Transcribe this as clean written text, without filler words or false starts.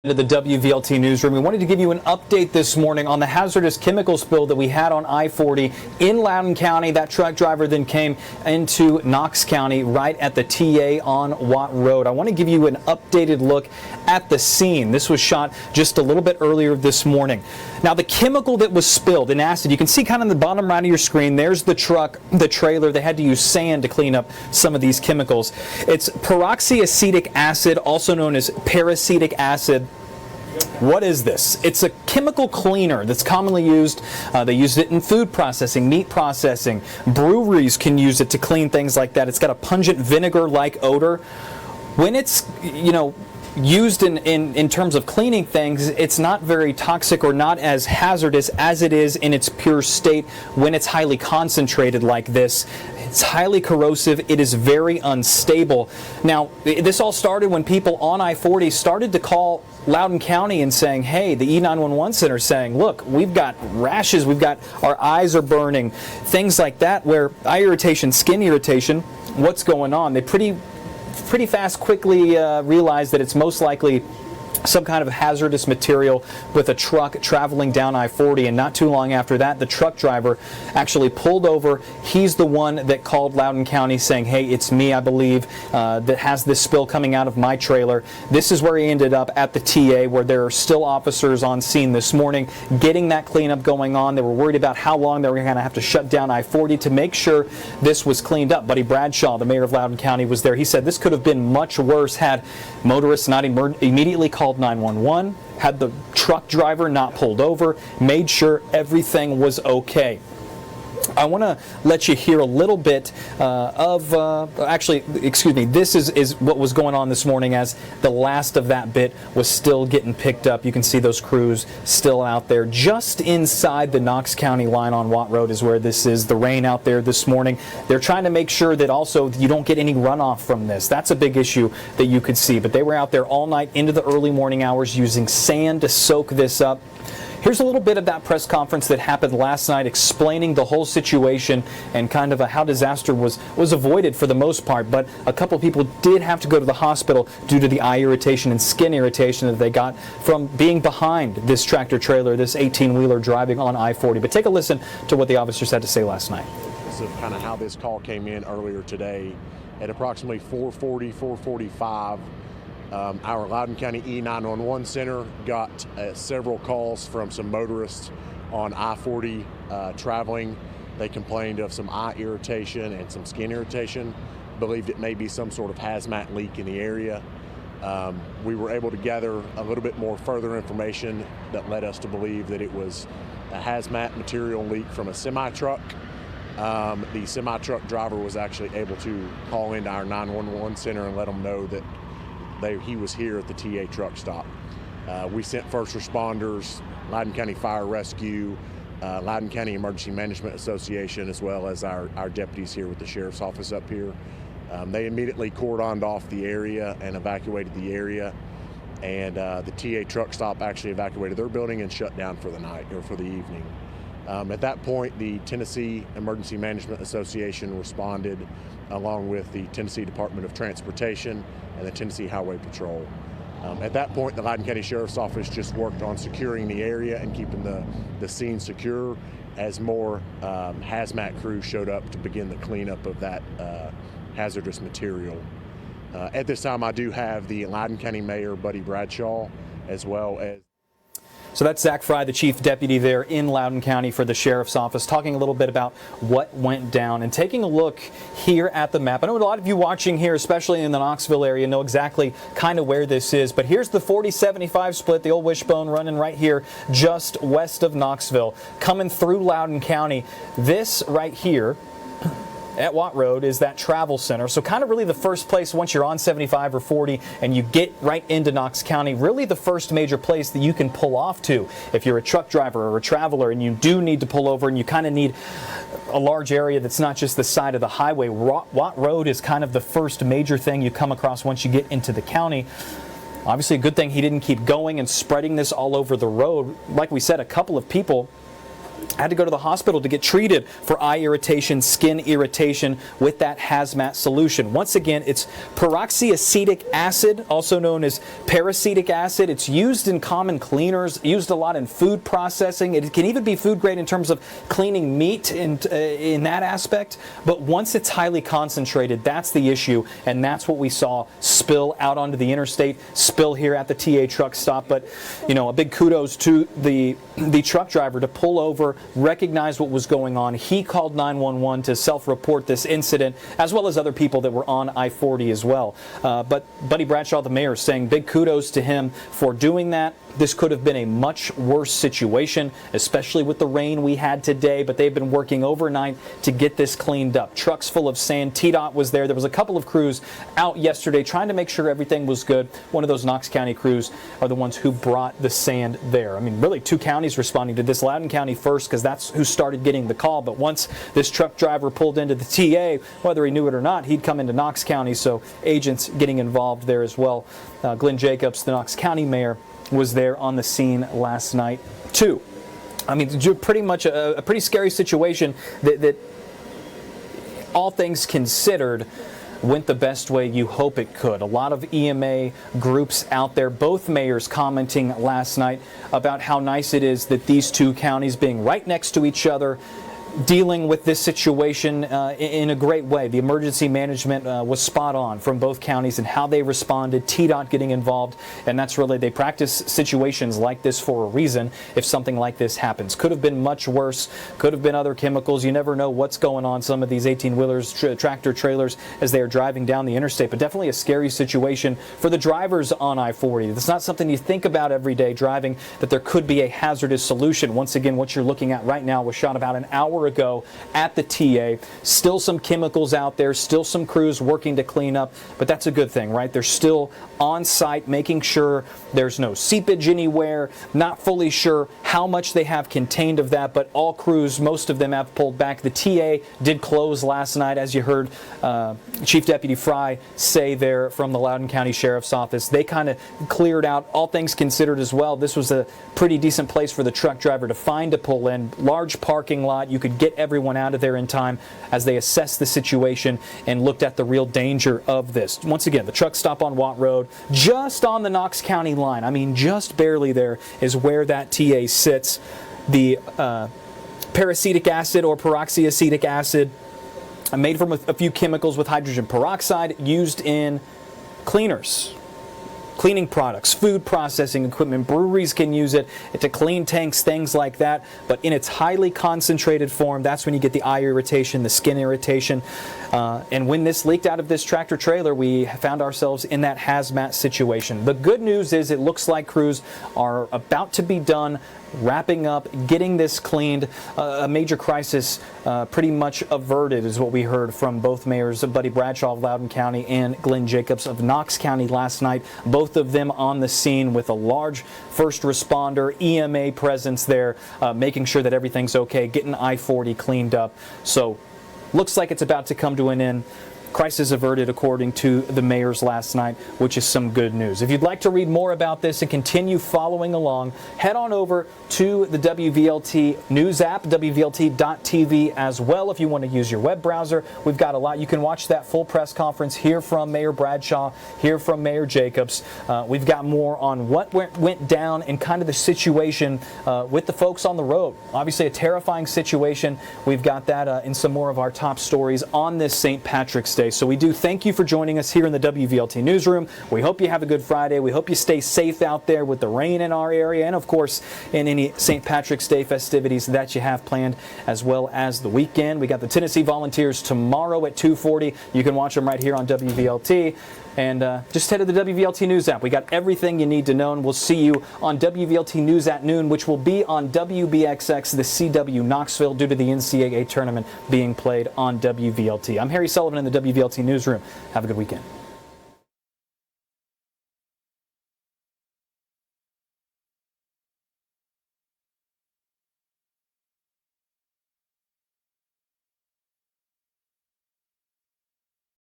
To the WVLT newsroom. We wanted to give you an update this morning on the hazardous chemical spill that we had on I-40 in Loudon County. That truck driver then came into Knox County right at the TA on Watt Road. I want to give you an updated look at the scene. This was shot just a little bit earlier this morning. Now, the chemical that was spilled in acid, you can see kind of in the bottom right of your screen, there's the truck, the trailer. They had to use sand to clean up some of these chemicals. It's peroxyacetic acid, also known as peracetic acid. What is this? It's a chemical cleaner that's commonly used. They use it in food processing, meat processing. Breweries can use it to clean things like that. It's got a pungent vinegar-like odor. When it's, used in terms of cleaning things, it's not very toxic or not as hazardous as it is in its pure state when it's highly concentrated like this. It's highly corrosive. It is very unstable. Now, this all started when people on I-40 started to call Loudon County and saying, hey, the E911 center saying, look, we've got rashes, our eyes are burning, things like that, where eye irritation, skin irritation, what's going on? They pretty fast quickly realized that it's most likely some kind of hazardous material with a truck traveling down I-40, and not too long after that, the truck driver actually pulled over. He's the one that called Loudon County saying, hey, it's me, I believe, that has this spill coming out of my trailer. This is where he ended up at the TA, where there are still officers on scene this morning getting that cleanup going on. They were worried about how long they were going to have to shut down I-40 to make sure this was cleaned up. Buddy Bradshaw, the mayor of Loudon County, was there. He said this could have been much worse had motorists not immediately called 911, had the truck driver not pulled over, made sure everything was okay. I want to let you hear a little bit this is what was going on this morning as the last of that bit was still getting picked up. You can see those crews still out there. Just inside the Knox County line on Watt Road is where this is. The rain out there this morning. They're trying to make sure that also you don't get any runoff from this. That's a big issue that you could see. But they were out there all night into the early morning hours using sand to soak this up. Here's a little bit of that press conference that happened last night explaining the whole situation and kind of how disaster was avoided for the most part. But a couple of people did have to go to the hospital due to the eye irritation and skin irritation that they got from being behind this tractor trailer, this 18-wheeler driving on I-40. But take a listen to what the officers had to say last night. This is kind of how this call came in earlier today at approximately 4:40, 4:45. Our Loudon County E911 center got several calls from some motorists on I-40 traveling. They complained of some eye irritation and some skin irritation, believed it may be some sort of hazmat leak in the area. We were able to gather a little bit more further information that led us to believe that it was a hazmat material leak from a semi-truck. The semi-truck driver was actually able to call into our 911 center and let them know that he was here at the TA truck stop. We sent first responders, Loudon County Fire Rescue, Loudon County Emergency Management Association, as well as our deputies here with the sheriff's office up here. They immediately cordoned off the area and evacuated the area, and the TA truck stop actually evacuated their building and shut down for the night or for the evening. At that point, the Tennessee Emergency Management Association responded, along with the Tennessee Department of Transportation and the Tennessee Highway Patrol. At that point, the Loudon County Sheriff's Office just worked on securing the area and keeping the scene secure as more hazmat crews showed up to begin the cleanup of that hazardous material. At this time, I do have the Loudon County Mayor, Buddy Bradshaw, as well as... So that's Zach Fry, the chief deputy there in Loudon County for the sheriff's office, talking a little bit about what went down and taking a look here at the map. I know a lot of you watching here, especially in the Knoxville area, know exactly kind of where this is. But here's the 40-75 split, the old wishbone running right here just west of Knoxville, coming through Loudon County. This right here at Watt Road is that travel center. So kind of really the first place once you're on 75 or 40 and you get right into Knox County, really the first major place that you can pull off to if you're a truck driver or a traveler and you do need to pull over and you kind of need a large area that's not just the side of the highway. Watt Road is kind of the first major thing you come across once you get into the county. Obviously a good thing he didn't keep going and spreading this all over the road. Like we said, a couple of people had to go to the hospital to get treated for eye irritation, skin irritation with that hazmat solution. Once again, it's peroxyacetic acid, also known as peracetic acid. It's used in common cleaners, used a lot in food processing. It can even be food grade in terms of cleaning meat in that aspect. But once it's highly concentrated, that's the issue, and that's what we saw spill out onto the interstate, spill here at the TA truck stop. But, you know, a big kudos to the truck driver to pull over, recognize what was going on. He called 911 to self-report this incident, as well as other people that were on I-40 as well. But Buddy Bradshaw, the mayor, saying big kudos to him for doing that. This could have been a much worse situation, especially with the rain we had today, but they've been working overnight to get this cleaned up. Trucks full of sand. TDOT was there. There was a couple of crews out yesterday trying to make sure everything was good. One of those Knox County crews are the ones who brought the sand there. I mean, really two counties responding to this. Loudon County first, because that's who started getting the call, but once this truck driver pulled into the TA, whether he knew it or not, he'd come into Knox County, so agents getting involved there as well. Glenn Jacobs, the Knox County mayor, was there on the scene last night too. I mean, pretty much a pretty scary situation that all things considered went the best way you hope it could. A lot of EMA groups out there, both mayors commenting last night about how nice it is that these two counties being right next to each other, dealing with this situation in a great way. The emergency management was spot on from both counties and how they responded, TDOT getting involved, and that's really, they practice situations like this for a reason if something like this happens. Could have been much worse, could have been other chemicals. You never know what's going on some of these 18-wheelers, tractor trailers as they are driving down the interstate, but definitely a scary situation for the drivers on I-40. It's not something you think about every day driving, that there could be a hazardous solution. Once again, what you're looking at right now was shot about an hour ago at the TA. Still some chemicals out there, still some crews working to clean up, but that's a good thing, right? They're still on site making sure there's no seepage anywhere. Not fully sure how much they have contained of that, but all crews, most of them have pulled back. The TA did close last night, as you heard Chief Deputy Fry say there from the Loudon County Sheriff's Office. They kind of cleared out, all things considered as well. This was a pretty decent place for the truck driver to find to pull in. Large parking lot. You could get everyone out of there in time as they assessed the situation and looked at the real danger of this. Once again, the truck stop on Watt Road, just on the Knox County line. I mean, just barely there is where that TA sits. The peracetic acid or peroxyacetic acid made from a few chemicals with hydrogen peroxide used in cleaners, cleaning products, food processing equipment. Breweries can use it to clean tanks, things like that. But in its highly concentrated form, that's when you get the eye irritation, the skin irritation. And when this leaked out of this tractor trailer, we found ourselves in that hazmat situation. The good news is it looks like crews are about to be done, wrapping up, getting this cleaned. A major crisis pretty much averted is what we heard from both mayors, Buddy Bradshaw of Loudon County and Glenn Jacobs of Knox County last night. Both of them on the scene with a large first responder EMA presence there, making sure that everything's okay, getting I-40 cleaned up. So looks like it's about to come to an end. Crisis averted, according to the mayors last night, which is some good news. If you'd like to read more about this and continue following along, head on over to the WVLT News App, WVLT.tv as well. If you want to use your web browser, we've got a lot. You can watch that full press conference, hear from Mayor Bradshaw, hear from Mayor Jacobs. We've got more on what went down and kind of the situation with the folks on the road. Obviously a terrifying situation. We've got that in some more of our top stories on this St. Patrick's Day. So we do thank you for joining us here in the WVLT newsroom. We hope you have a good Friday. We hope you stay safe out there with the rain in our area, and of course in any St. Patrick's Day festivities that you have planned, as well as the weekend. We got the Tennessee Volunteers tomorrow at 2:40. You can watch them right here on WVLT. And just head to the WVLT News App. We got everything you need to know, and we'll see you on WVLT News at noon, which will be on WBXX, the CW Knoxville, due to the NCAA tournament being played on WVLT. I'm Harry Sullivan in the WVLT Newsroom. Have a good weekend.